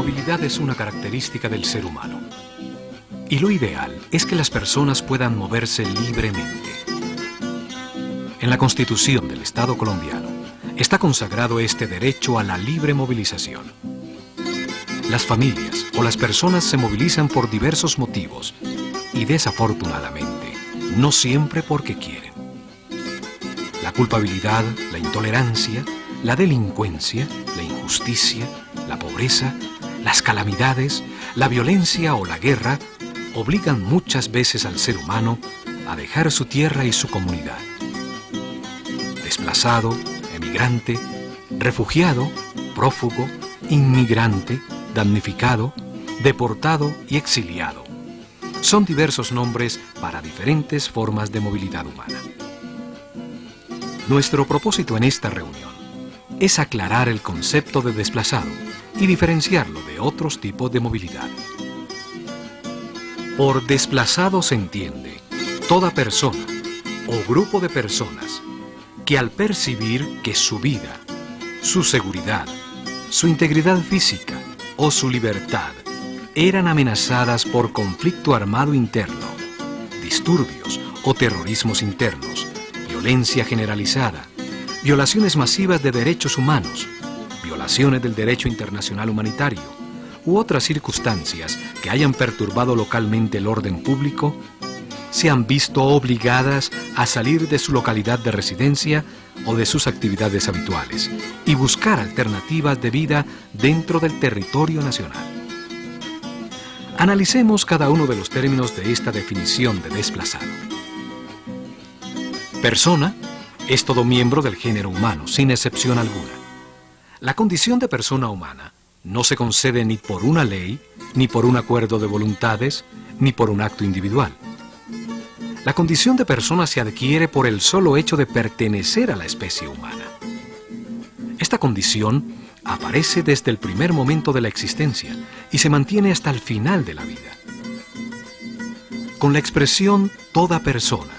movilidad es una característica del ser humano. Y lo ideal es que las personas puedan moverse libremente. En la Constitución del Estado colombiano está consagrado este derecho a la libre movilización. Las familias o las personas se movilizan por diversos motivos y desafortunadamente no siempre porque quieren. La culpabilidad, la intolerancia, la delincuencia, la injusticia, la pobreza, las calamidades, la violencia o la guerra obligan muchas veces al ser humano a dejar su tierra y su comunidad. Desplazado, emigrante, refugiado, prófugo, inmigrante, damnificado, deportado y exiliado. Son diversos nombres para diferentes formas de movilidad humana. Nuestro propósito en esta reunión es aclarar el concepto de desplazado y diferenciarlo de otros tipos de movilidad. Por desplazado se entiende toda persona o grupo de personas que al percibir que su vida, su seguridad, su integridad física o su libertad eran amenazadas por conflicto armado interno, disturbios o terrorismos internos, violencia generalizada, violaciones masivas de derechos humanos, violaciones del derecho internacional humanitario u otras circunstancias que hayan perturbado localmente el orden público, se han visto obligadas a salir de su localidad de residencia o de sus actividades habituales y buscar alternativas de vida dentro del territorio nacional. Analicemos cada uno de los términos de esta definición de desplazado. Persona es todo miembro del género humano, sin excepción alguna. La condición de persona humana no se concede ni por una ley, ni por un acuerdo de voluntades, ni por un acto individual. La condición de persona se adquiere por el solo hecho de pertenecer a la especie humana. Esta condición aparece desde el primer momento de la existencia y se mantiene hasta el final de la vida. Con la expresión toda persona,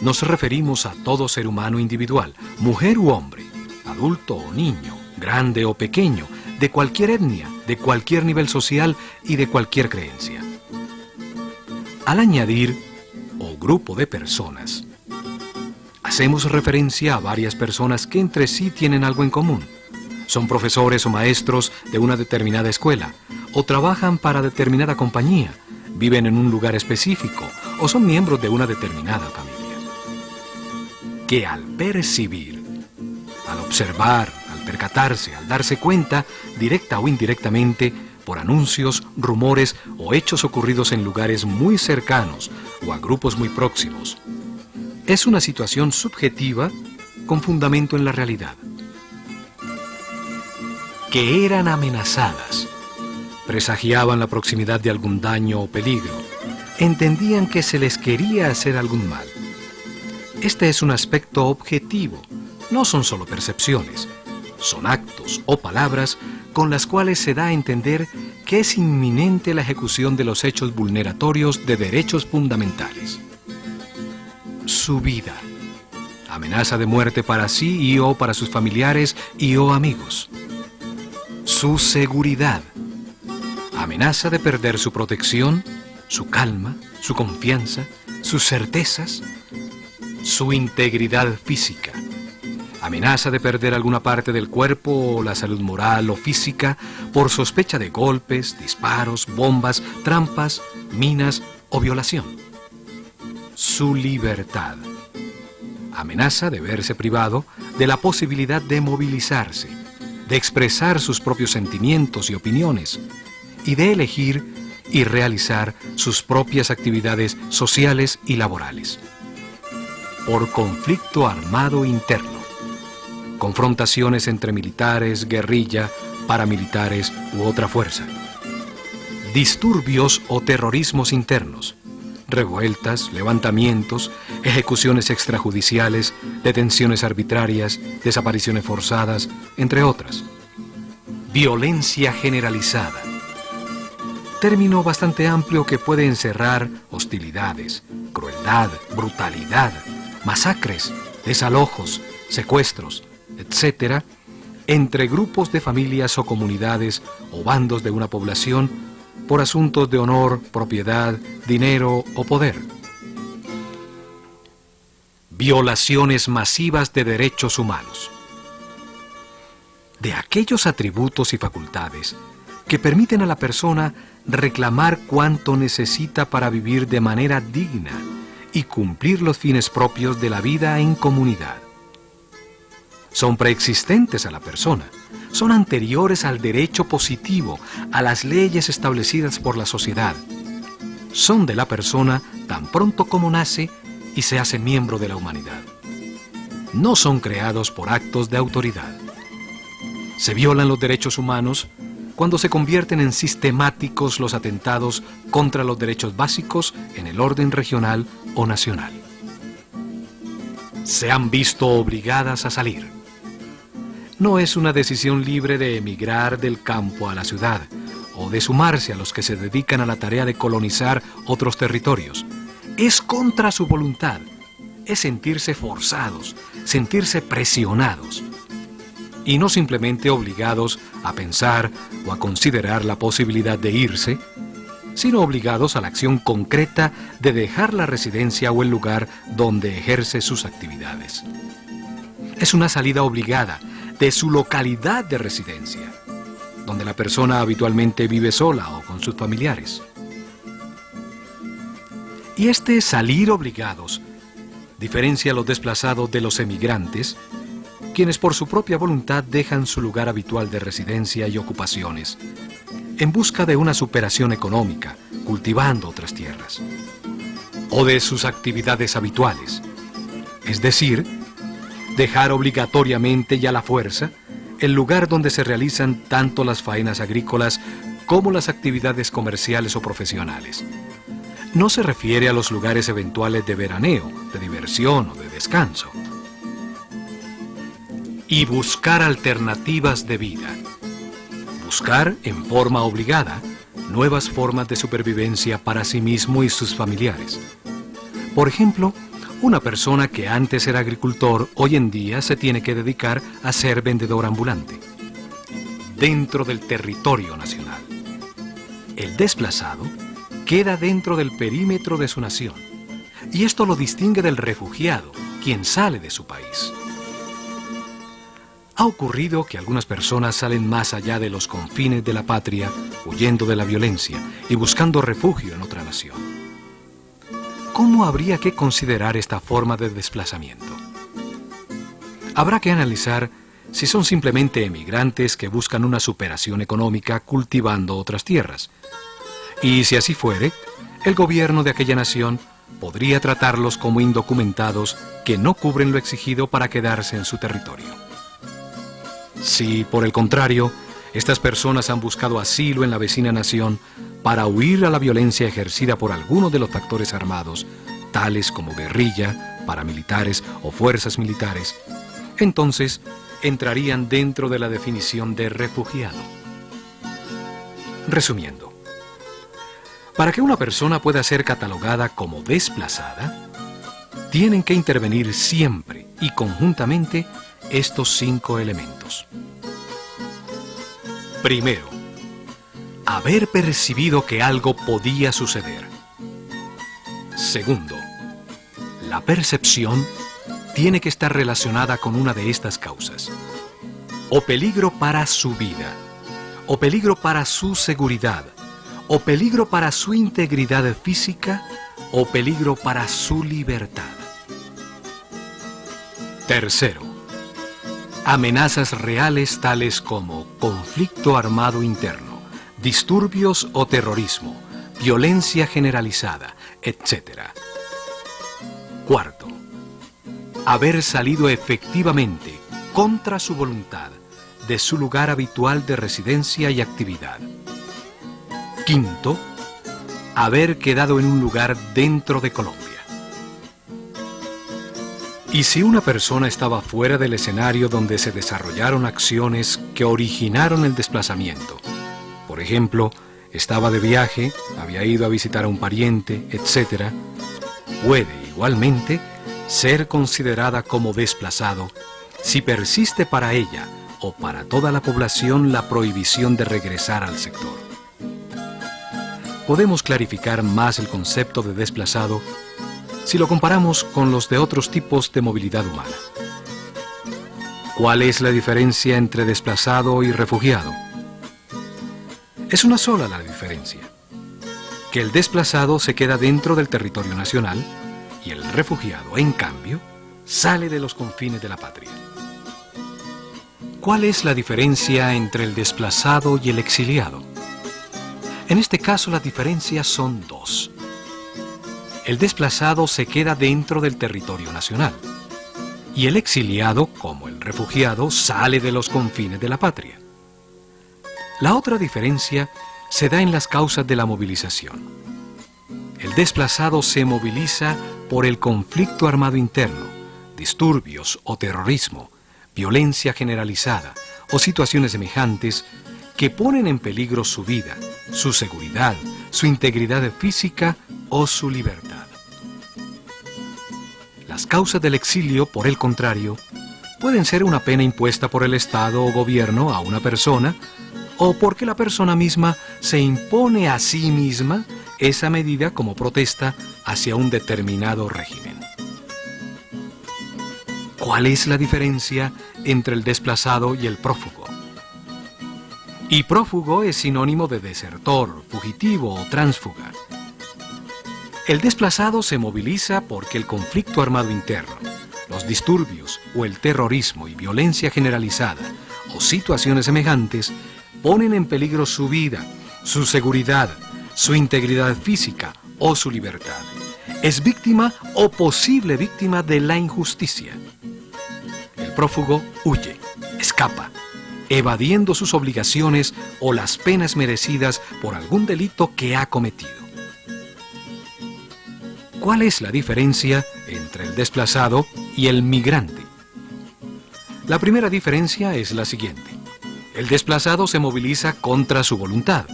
nos referimos a todo ser humano individual, mujer u hombre, adulto o niño, grande o pequeño, de cualquier etnia, de cualquier nivel social y de cualquier creencia. Al añadir o grupo de personas, hacemos referencia a varias personas que entre sí tienen algo en común. Son profesores o maestros de una determinada escuela, o trabajan para determinada compañía, viven en un lugar específico, o son miembros de una determinada familia. Que al percibir, al observar, al percatarse, al darse cuenta, directa o indirectamente, por anuncios, rumores o hechos ocurridos en lugares muy cercanos o a grupos muy próximos, es una situación subjetiva con fundamento en la realidad. Que eran amenazadas, presagiaban la proximidad de algún daño o peligro, entendían que se les quería hacer algún mal. Este es un aspecto objetivo, no son solo percepciones, son actos o palabras con las cuales se da a entender que es inminente la ejecución de los hechos vulneratorios de derechos fundamentales. Su vida, amenaza de muerte para sí y o para sus familiares y o amigos. Su seguridad, amenaza de perder su protección, su calma, su confianza, sus certezas, su integridad física, amenaza de perder alguna parte del cuerpo o la salud moral o física por sospecha de golpes, disparos, bombas, trampas, minas o violación. Su libertad, amenaza de verse privado de la posibilidad de movilizarse, de expresar sus propios sentimientos y opiniones y de elegir y realizar sus propias actividades sociales y laborales. Por conflicto armado interno, confrontaciones entre militares, guerrilla, paramilitares u otra fuerza. Disturbios o terrorismos internos, revueltas, levantamientos, ejecuciones extrajudiciales, detenciones arbitrarias, desapariciones forzadas, entre otras. Violencia generalizada, término bastante amplio que puede encerrar hostilidades, crueldad, brutalidad, masacres, desalojos, secuestros, etc., entre grupos de familias o comunidades o bandos de una población por asuntos de honor, propiedad, dinero o poder. Violaciones masivas de derechos humanos. De aquellos atributos y facultades que permiten a la persona reclamar cuanto necesita para vivir de manera digna y cumplir los fines propios de la vida en comunidad. Son preexistentes a la persona, son anteriores al derecho positivo, a las leyes establecidas por la sociedad. Son de la persona tan pronto como nace y se hace miembro de la humanidad. No son creados por actos de autoridad. Se violan los derechos humanos cuando se convierten en sistemáticos los atentados contra los derechos básicos en el orden regional o nacional. Se han visto obligadas a salir. No es una decisión libre de emigrar del campo a la ciudad o de sumarse a los que se dedican a la tarea de colonizar otros territorios. Es contra su voluntad, es sentirse forzados, sentirse presionados, y no simplemente obligados a pensar o a considerar la posibilidad de irse, sino obligados a la acción concreta de dejar la residencia o el lugar donde ejerce sus actividades. Es una salida obligada de su localidad de residencia, donde la persona habitualmente vive sola o con sus familiares. Y este salir obligados diferencia a los desplazados de los emigrantes, quienes por su propia voluntad dejan su lugar habitual de residencia y ocupaciones, en busca de una superación económica, cultivando otras tierras, o de sus actividades habituales, es decir, dejar obligatoriamente y a la fuerza el lugar donde se realizan tanto las faenas agrícolas como las actividades comerciales o profesionales. No se refiere a los lugares eventuales de veraneo, de diversión o de descanso. Y buscar alternativas de vida. Buscar, en forma obligada, nuevas formas de supervivencia para sí mismo y sus familiares. Por ejemplo, una persona que antes era agricultor, hoy en día se tiene que dedicar a ser vendedor ambulante, dentro del territorio nacional. El desplazado queda dentro del perímetro de su nación, y esto lo distingue del refugiado, quien sale de su país. Ha ocurrido que algunas personas salen más allá de los confines de la patria, huyendo de la violencia y buscando refugio en otra nación. ¿Cómo habría que considerar esta forma de desplazamiento? Habrá que analizar si son simplemente emigrantes que buscan una superación económica cultivando otras tierras. Y si así fuere, el gobierno de aquella nación podría tratarlos como indocumentados que no cubren lo exigido para quedarse en su territorio. Si, por el contrario, estas personas han buscado asilo en la vecina nación para huir a la violencia ejercida por alguno de los factores armados, tales como guerrilla, paramilitares o fuerzas militares, entonces entrarían dentro de la definición de refugiado. Resumiendo, para que una persona pueda ser catalogada como desplazada, tienen que intervenir siempre y conjuntamente estos 5 elementos. Primero, haber percibido que algo podía suceder. Segundo, la percepción tiene que estar relacionada con una de estas causas. O peligro para su vida, o peligro para su seguridad, o peligro para su integridad física, o peligro para su libertad. Tercero, amenazas reales tales como conflicto armado interno, disturbios o terrorismo, violencia generalizada, etc. Cuarto, haber salido efectivamente contra su voluntad de su lugar habitual de residencia y actividad. Quinto, haber quedado en un lugar dentro de Colombia. Y si una persona estaba fuera del escenario donde se desarrollaron acciones que originaron el desplazamiento, por ejemplo, estaba de viaje, había ido a visitar a un pariente, etc., puede igualmente ser considerada como desplazado si persiste para ella o para toda la población la prohibición de regresar al sector. Podemos clarificar más el concepto de desplazado si lo comparamos con los de otros tipos de movilidad humana. ¿Cuál es la diferencia entre desplazado y refugiado? Es una sola la diferencia, que el desplazado se queda dentro del territorio nacional y el refugiado, en cambio, sale de los confines de la patria. ¿Cuál es la diferencia entre el desplazado y el exiliado? En este caso las diferencias son dos. El desplazado se queda dentro del territorio nacional y el exiliado, como el refugiado, sale de los confines de la patria. La otra diferencia se da en las causas de la movilización. El desplazado se moviliza por el conflicto armado interno, disturbios o terrorismo, violencia generalizada o situaciones semejantes que ponen en peligro su vida, su seguridad, su integridad física o su libertad. Las causas del exilio, por el contrario, pueden ser una pena impuesta por el Estado o gobierno a una persona o porque la persona misma se impone a sí misma esa medida como protesta hacia un determinado régimen. ¿Cuál es la diferencia entre el desplazado y el prófugo? Y prófugo es sinónimo de desertor, fugitivo o tránsfuga. El desplazado se moviliza porque el conflicto armado interno, los disturbios o el terrorismo y violencia generalizada o situaciones semejantes ponen en peligro su vida, su seguridad, su integridad física o su libertad. Es víctima o posible víctima de la injusticia. El prófugo huye, escapa, evadiendo sus obligaciones o las penas merecidas por algún delito que ha cometido. ¿Cuál es la diferencia entre el desplazado y el migrante? La primera diferencia es la siguiente. El desplazado se moviliza contra su voluntad.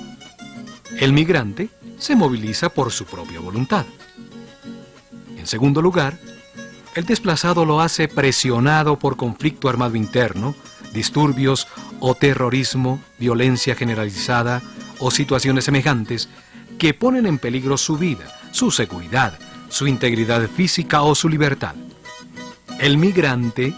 El migrante se moviliza por su propia voluntad. En segundo lugar, el desplazado lo hace presionado por conflicto armado interno, disturbios o terrorismo, violencia generalizada o situaciones semejantes que ponen en peligro su vida, su seguridad, su integridad física o su libertad. El migrante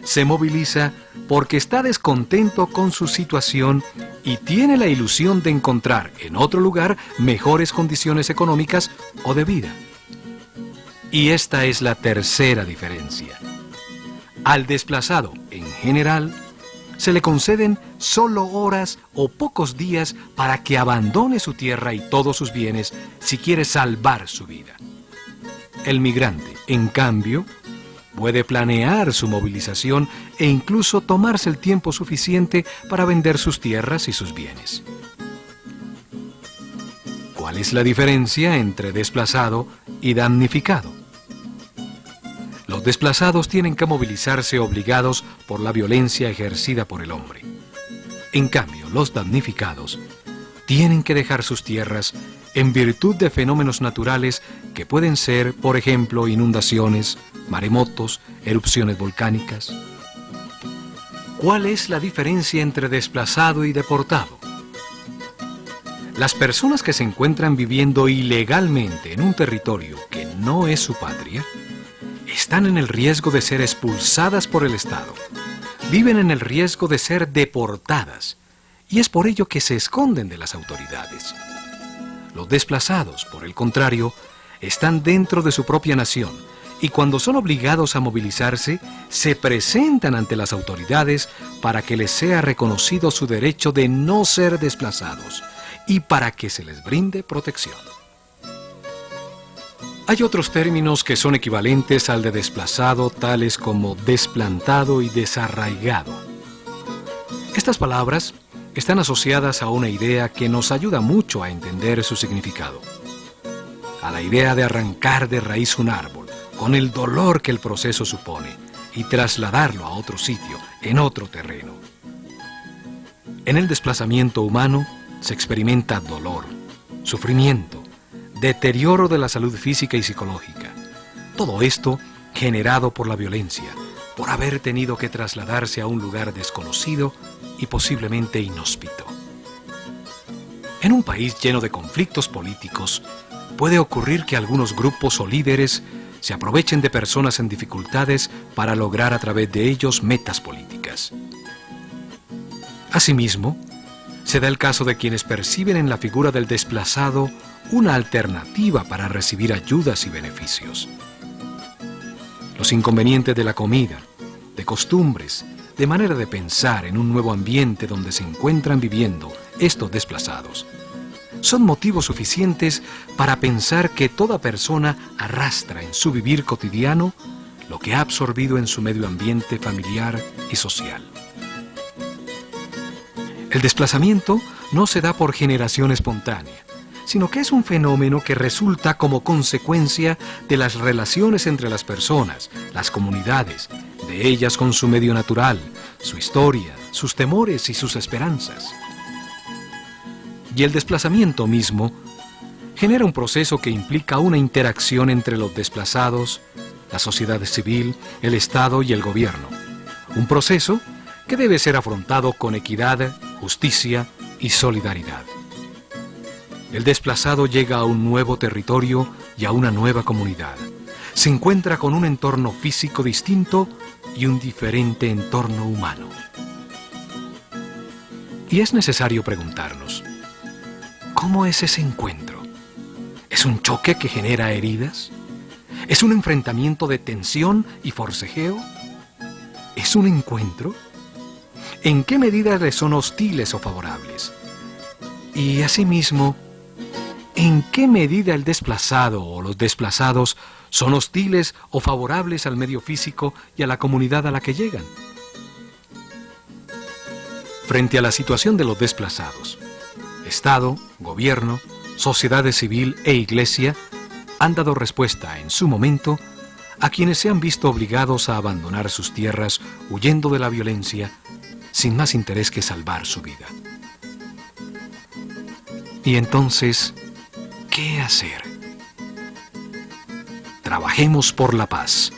se moviliza porque está descontento con su situación y tiene la ilusión de encontrar en otro lugar mejores condiciones económicas o de vida. Y esta es la tercera diferencia. Al desplazado, en general, se le conceden solo horas o pocos días para que abandone su tierra y todos sus bienes si quiere salvar su vida. El migrante, en cambio, puede planear su movilización e incluso tomarse el tiempo suficiente para vender sus tierras y sus bienes. ¿Cuál es la diferencia entre desplazado y damnificado? Los desplazados tienen que movilizarse obligados por la violencia ejercida por el hombre. En cambio, los damnificados tienen que dejar sus tierras en virtud de fenómenos naturales que pueden ser, por ejemplo, inundaciones, maremotos, erupciones volcánicas. ¿Cuál es la diferencia entre desplazado y deportado? Las personas que se encuentran viviendo ilegalmente en un territorio que no es su patria, están en el riesgo de ser expulsadas por el Estado, viven en el riesgo de ser deportadas, y es por ello que se esconden de las autoridades. Los desplazados, por el contrario, están dentro de su propia nación, y cuando son obligados a movilizarse, se presentan ante las autoridades para que les sea reconocido su derecho de no ser desplazados, y para que se les brinde protección. Hay otros términos que son equivalentes al de desplazado, tales como desplantado y desarraigado. Estas palabras están asociadas a una idea que nos ayuda mucho a entender su significado. A la idea de arrancar de raíz un árbol, con el dolor que el proceso supone, y trasladarlo a otro sitio, en otro terreno. En el desplazamiento humano se experimenta dolor, sufrimiento, deterioro de la salud física y psicológica. Todo esto generado por la violencia, por haber tenido que trasladarse a un lugar desconocido y posiblemente inhóspito. En un país lleno de conflictos políticos, puede ocurrir que algunos grupos o líderes se aprovechen de personas en dificultades para lograr a través de ellos metas políticas. Asimismo, se da el caso de quienes perciben en la figura del desplazado una alternativa para recibir ayudas y beneficios. Los inconvenientes de la comida, de costumbres, de manera de pensar en un nuevo ambiente donde se encuentran viviendo estos desplazados, son motivos suficientes para pensar que toda persona arrastra en su vivir cotidiano lo que ha absorbido en su medio ambiente familiar y social. El desplazamiento no se da por generación espontánea, sino que es un fenómeno que resulta como consecuencia de las relaciones entre las personas, las comunidades, de ellas con su medio natural, su historia, sus temores y sus esperanzas. Y el desplazamiento mismo genera un proceso que implica una interacción entre los desplazados, la sociedad civil, el Estado y el gobierno. Un proceso que debe ser afrontado con equidad, justicia y solidaridad. El desplazado llega a un nuevo territorio y a una nueva comunidad. Se encuentra con un entorno físico distinto y un diferente entorno humano. Y es necesario preguntarnos, ¿cómo es ese encuentro? ¿Es un choque que genera heridas? ¿Es un enfrentamiento de tensión y forcejeo? ¿Es un encuentro? ¿En qué medida le son hostiles o favorables? Y asimismo, ¿en qué medida el desplazado o los desplazados son hostiles o favorables al medio físico y a la comunidad a la que llegan? Frente a la situación de los desplazados, Estado, gobierno, sociedad civil e iglesia han dado respuesta en su momento a quienes se han visto obligados a abandonar sus tierras huyendo de la violencia sin más interés que salvar su vida. Y entonces, ¿qué hacer? Trabajemos por la paz,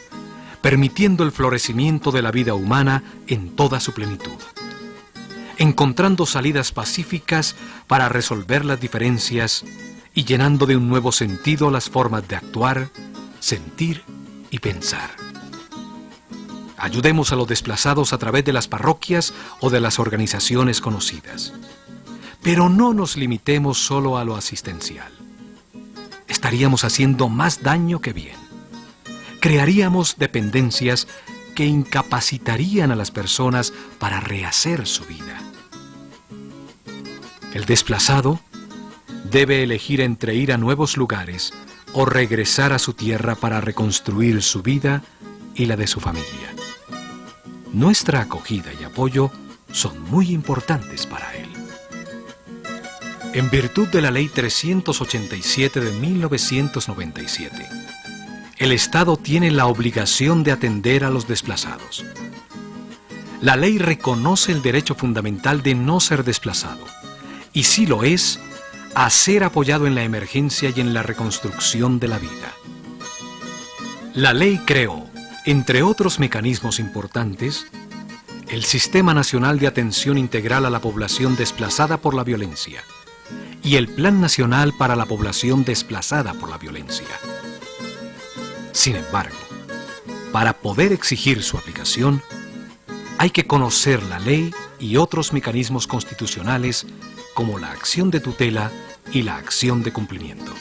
permitiendo el florecimiento de la vida humana en toda su plenitud, encontrando salidas pacíficas para resolver las diferencias y llenando de un nuevo sentido las formas de actuar, sentir y pensar. Ayudemos a los desplazados a través de las parroquias o de las organizaciones conocidas. Pero no nos limitemos solo a lo asistencial. Estaríamos haciendo más daño que bien. Crearíamos dependencias que incapacitarían a las personas para rehacer su vida. El desplazado debe elegir entre ir a nuevos lugares o regresar a su tierra para reconstruir su vida y la de su familia. Nuestra acogida y apoyo son muy importantes para él. En virtud de la Ley 387 de 1997, el Estado tiene la obligación de atender a los desplazados. La ley reconoce el derecho fundamental de no ser desplazado, y si lo es, a ser apoyado en la emergencia y en la reconstrucción de la vida. La ley creó, entre otros mecanismos importantes, el Sistema Nacional de Atención Integral a la Población Desplazada por la Violencia y el Plan Nacional para la Población Desplazada por la Violencia. Sin embargo, para poder exigir su aplicación, hay que conocer la ley y otros mecanismos constitucionales como la acción de tutela y la acción de cumplimiento.